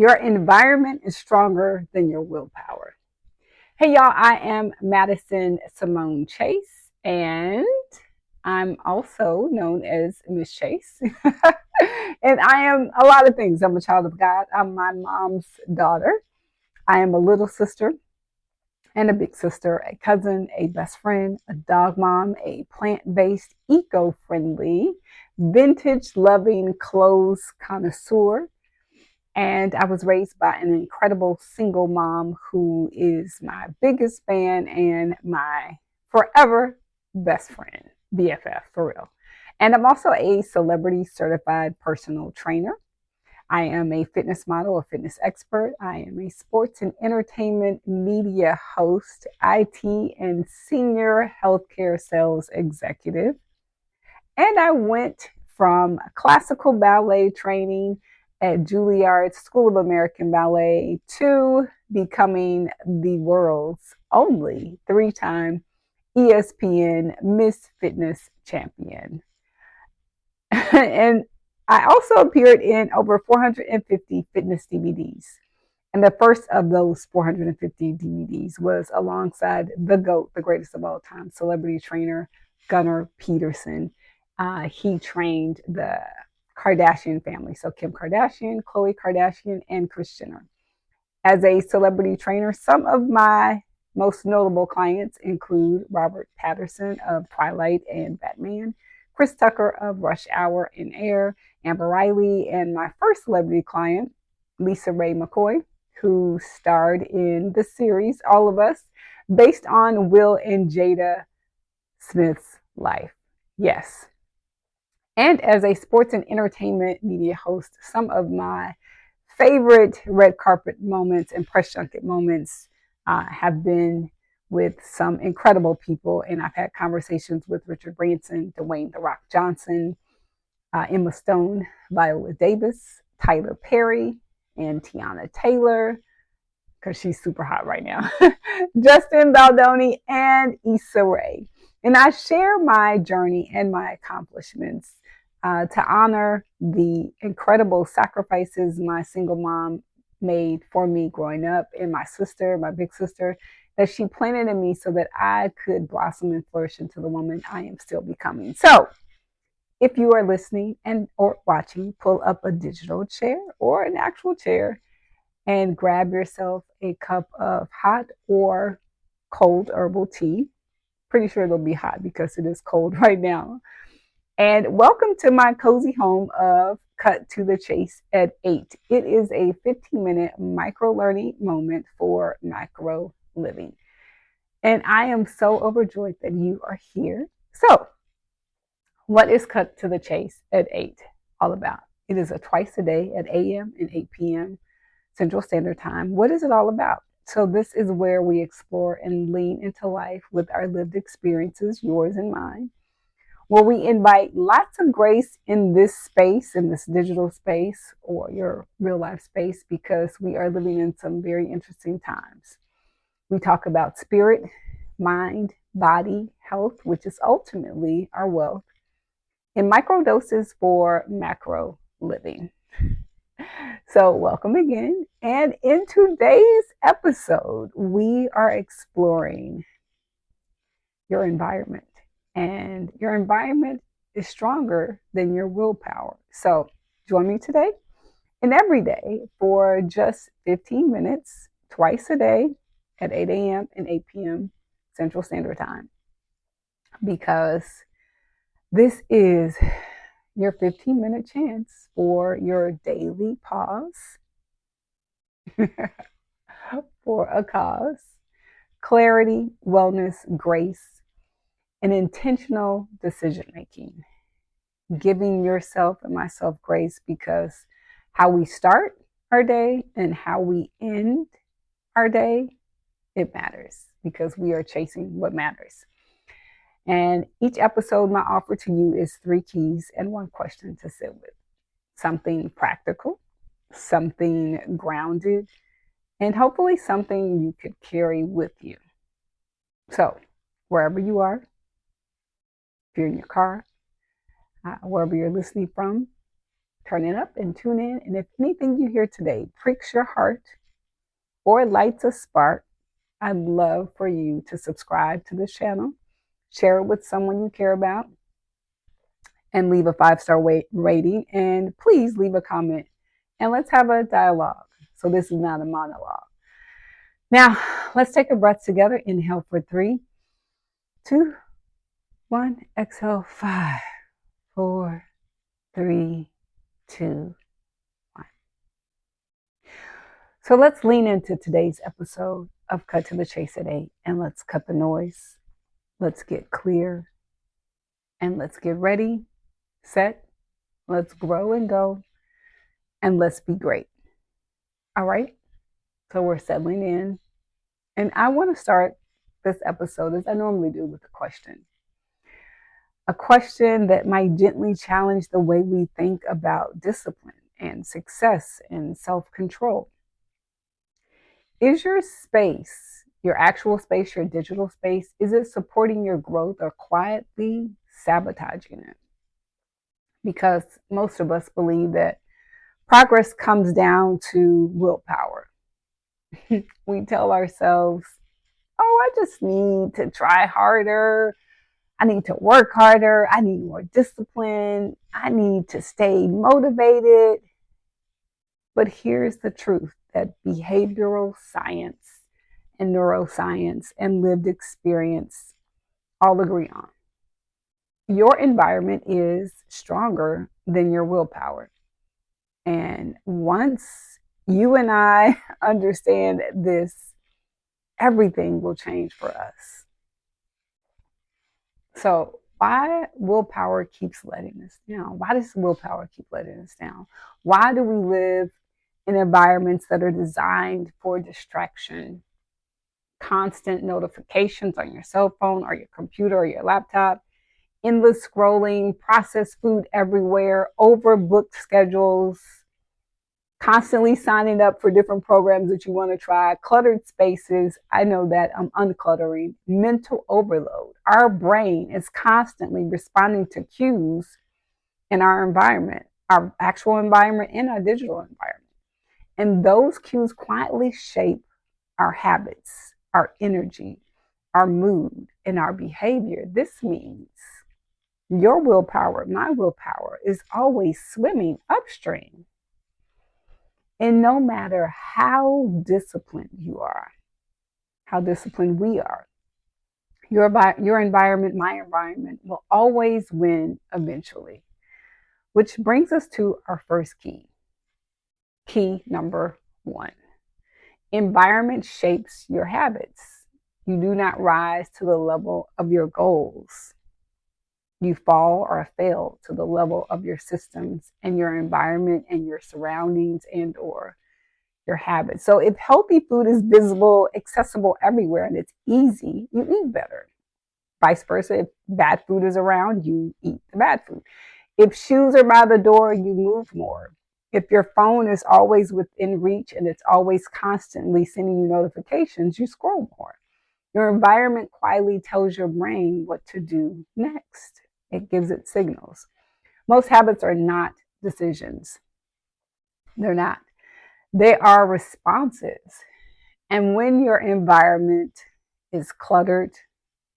Your environment is stronger than your willpower. Hey, y'all, I am Madison Simone Chase, and I'm also known as Miss Chase. And I am a lot of things. I'm a child of God. I'm my mom's daughter. I am a little sister and a big sister, a cousin, a best friend, a dog mom, a plant based, eco friendly, vintage loving clothes connoisseur. And I was raised by an incredible single mom who is my biggest fan and my forever best friend, BFF for real. And I'm also a celebrity certified personal trainer. I am a fitness model, a fitness expert. I am a sports and entertainment media host, IT and senior healthcare sales executive. And I went from classical ballet training at Juilliard's School of American Ballet to becoming the world's only 3-time ESPN Miss Fitness champion. And I also appeared in over 450 fitness DVDs. And the first of those 450 DVDs was alongside the GOAT, the greatest of all time, celebrity trainer Gunnar Peterson. He trained the Kardashian family, so Kim Kardashian, Khloe Kardashian, and Kris Jenner. As a celebrity trainer, some of my most notable clients include Robert Pattinson of Twilight and Batman, Chris Tucker of Rush Hour and Air, Amber Riley, and my first celebrity client, Lisa Ray McCoy, who starred in the series All of Us, based on Will and Jada Smith's life. Yes. And as a sports and entertainment media host, some of my favorite red carpet moments and press junket moments have been with some incredible people. And I've had conversations with Richard Branson, Dwayne The Rock Johnson, Emma Stone, Viola Davis, Tyler Perry, and Tiana Taylor, because she's super hot right now, Justin Baldoni, and Issa Rae. And I share my journey and my accomplishments to honor the incredible sacrifices my single mom made for me growing up, and my sister, my big sister, that she planted in me so that I could blossom and flourish into the woman I am still becoming. So if you are listening and or watching, pull up a digital chair or an actual chair and grab yourself a cup of hot or cold herbal tea. Pretty sure it'll be hot because it is cold right now. And welcome to my cozy home of Cut to the Chase at 8. It is a 15-minute micro learning moment for macro living. And I am so overjoyed that you are here. So, what is Cut to the Chase at 8 all about? It is a twice a day at a.m. and 8 p.m. Central Standard Time. What is it all about? So this is where we explore and lean into life with our lived experiences, yours and mine, where we invite lots of grace in this space, in this digital space or your real life space, because we are living in some very interesting times. We talk about spirit, mind, body, health, which is ultimately our wealth, in micro doses for macro living. So welcome again. And in today's episode, we are exploring your environment. And your environment is stronger than your willpower. So join me today and every day for just 15 minutes, twice a day at 8 a.m. and 8 p.m. Central Standard Time. Because this is your 15-minute chance for your daily pause for a cause, clarity, wellness, grace, and intentional decision making. Giving yourself and myself grace, because how we start our day and how we end our day, it matters, because we are chasing what matters. And each episode, my offer to you is 3 keys and 1 question to sit with. Something practical, something grounded, and hopefully something you could carry with you. So wherever you are, if you're in your car, wherever you're listening from, turn it up and tune in. And if anything you hear today pricks your heart or lights a spark, I'd love for you to subscribe to this channel, share it with someone you care about, and leave a 5-star rating. And please leave a comment and let's have a dialogue. So this is not a monologue. Now, let's take a breath together. Inhale for 3, 2, 1. Exhale, 5, 4, 3, 2, 1. So let's lean into today's episode of Cut to the Chase at 8, and let's cut the noise. Let's get clear, and let's get ready, set. Let's grow and go, and let's be great. All right? So we're settling in, and I want to start this episode, as I normally do, with a question. A question that might gently challenge the way we think about discipline and success and self-control. Is your space, your actual space, your digital space, is it supporting your growth or quietly sabotaging it? Because most of us believe that progress comes down to willpower. We tell ourselves, oh, I just need to try harder. I need to work harder. I need more discipline. I need to stay motivated. But here's the truth that behavioral science and neuroscience and lived experience all agree on. Your environment is stronger than your willpower. And once you and I understand this, everything will change for us. So why willpower keeps letting us down? Why does willpower keep letting us down? Why do we live in environments that are designed for distraction? Constant notifications on your cell phone or your computer or your laptop, endless scrolling, processed food everywhere, overbooked schedules, constantly signing up for different programs that you want to try, cluttered spaces. I know that I'm uncluttering, mental overload. Our brain is constantly responding to cues in our environment, our actual environment and our digital environment. And those cues quietly shape our habits, our energy, our mood, and our behavior. This means your willpower, my willpower, is always swimming upstream. And no matter how disciplined you are, how disciplined we are, your environment, my environment, will always win eventually. Which brings us to our first key. Key number 1. Environment shapes your habits. You do not rise to the level of your goals. You fall or fail to the level of your systems and your environment and your surroundings and or your habits. So if healthy food is visible, accessible everywhere, and it's easy, you eat better. Vice versa, if bad food is around, you eat the bad food. If shoes are by the door, you move more. If your phone is always within reach and it's always constantly sending you notifications, you scroll more. Your environment quietly tells your brain what to do next. It gives it signals. Most habits are not decisions. They're not. They are responses. And when your environment is cluttered,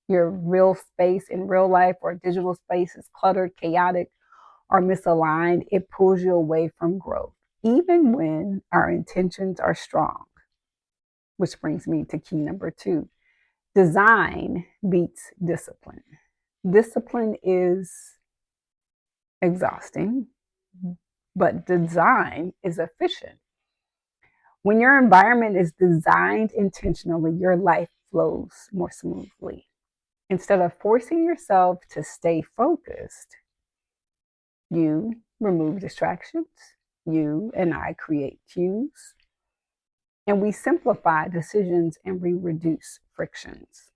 your real space in real life or digital space is cluttered, chaotic, or misaligned, it pulls you away from growth, even when our intentions are strong. Which brings me to key number 2. Design beats discipline. Discipline is exhausting, but design is efficient. When your environment is designed intentionally, your life flows more smoothly. Instead of forcing yourself to stay focused, you remove distractions. You and I create cues. And we simplify decisions and we reduce frictions.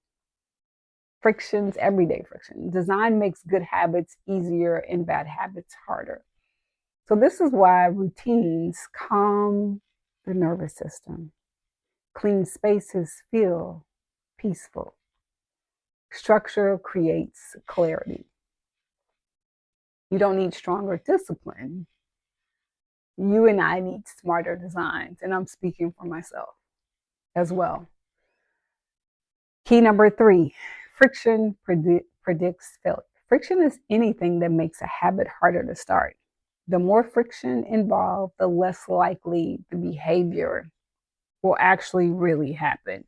Frictions, everyday friction. Design makes good habits easier and bad habits harder. So this is why routines calm the nervous system. Clean spaces feel peaceful. Structure creates clarity. You don't need stronger discipline. you and I need smarter designs, and I'm speaking for myself as well. Key number 3, friction predicts failure. Friction is anything that makes a habit harder to start. The more friction involved, the less likely the behavior will actually really happen.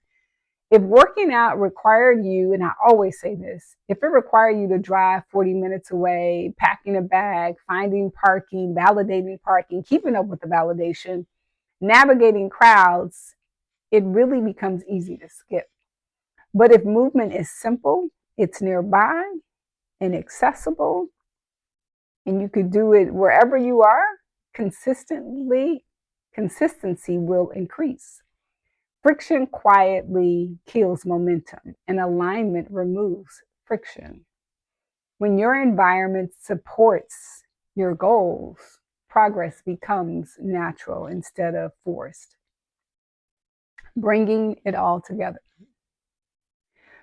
If working out required you, and I always say this, if it required you to drive 40 minutes away, packing a bag, finding parking, validating parking, keeping up with the validation, navigating crowds, it really becomes easy to skip. But if movement is simple, it's nearby and accessible, and you could do it wherever you are, consistency will increase. Friction quietly kills momentum, and alignment removes friction. When your environment supports your goals, progress becomes natural instead of forced, bringing it all together.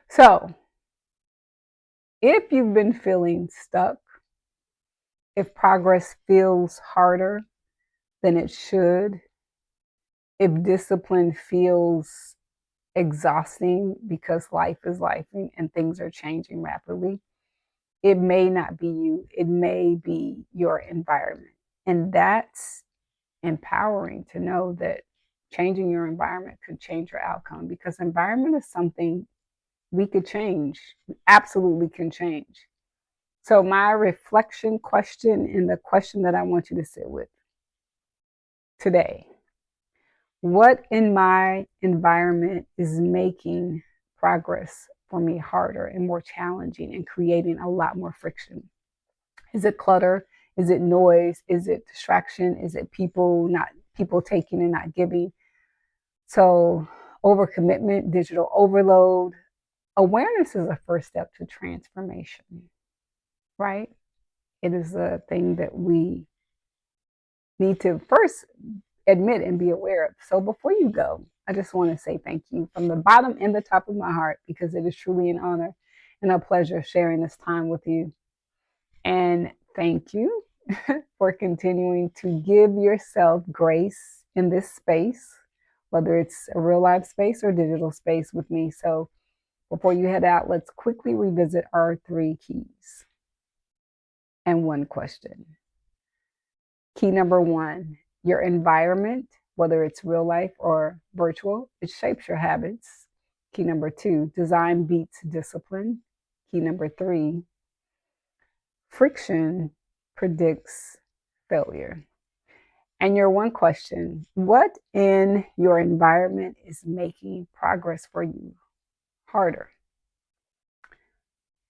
So, if you've been feeling stuck, if progress feels harder than it should, if discipline feels exhausting because life is life and things are changing rapidly, it may not be you, it may be your environment. And that's empowering to know that changing your environment could change your outcome, because environment is something we could change, we absolutely can change. So my reflection question, and the question that I want you to sit with today: what in my environment is making progress for me harder and more challenging and creating a lot more friction? Is it clutter? Is it noise? Is it distraction? Is it people taking and not giving? So overcommitment, digital overload. Awareness is a first step to transformation, right? It is a thing that we need to first admit and be aware of. So before you go, I just want to say thank you from the bottom and the top of my heart, because it is truly an honor and a pleasure sharing this time with you. And thank you for continuing to give yourself grace in this space, whether it's a real life space or digital space with me. So before you head out, let's quickly revisit our 3 keys and 1 question. Key number 1, your environment, whether it's real life or virtual, it shapes your habits. Key number 2, design beats discipline. Key number 3, friction predicts failure. And your 1 question: what in your environment is making progress for you harder?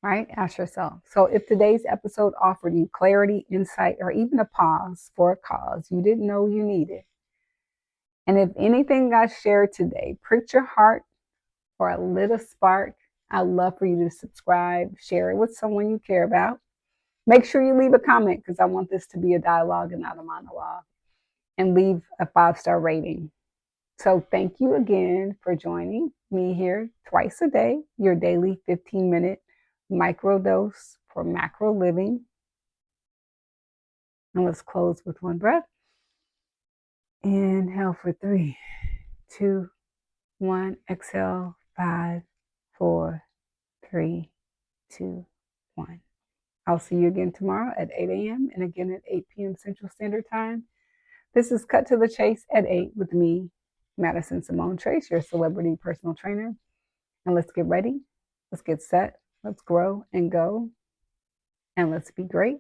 Right? Ask yourself. So if today's episode offered you clarity, insight, or even a pause for a cause you didn't know you needed, and if anything I shared today pricked your heart or a little spark, I'd love for you to subscribe, share it with someone you care about. Make sure you leave a comment, because I want this to be a dialogue and not a monologue. And leave a 5-star rating. So thank you again for joining me here twice a day, your daily 15-minute microdose for macro living. And let's close with 1 breath. Inhale for 3, 2, 1. Exhale, 5, 4, 3, 2, 1. I'll see you again tomorrow at 8 a.m. and again at 8 p.m. Central Standard Time. This is Cut to the Chase at 8 with me, Madison S, your celebrity personal trainer. And let's get ready. Let's get set. Let's grow and go. And let's be great.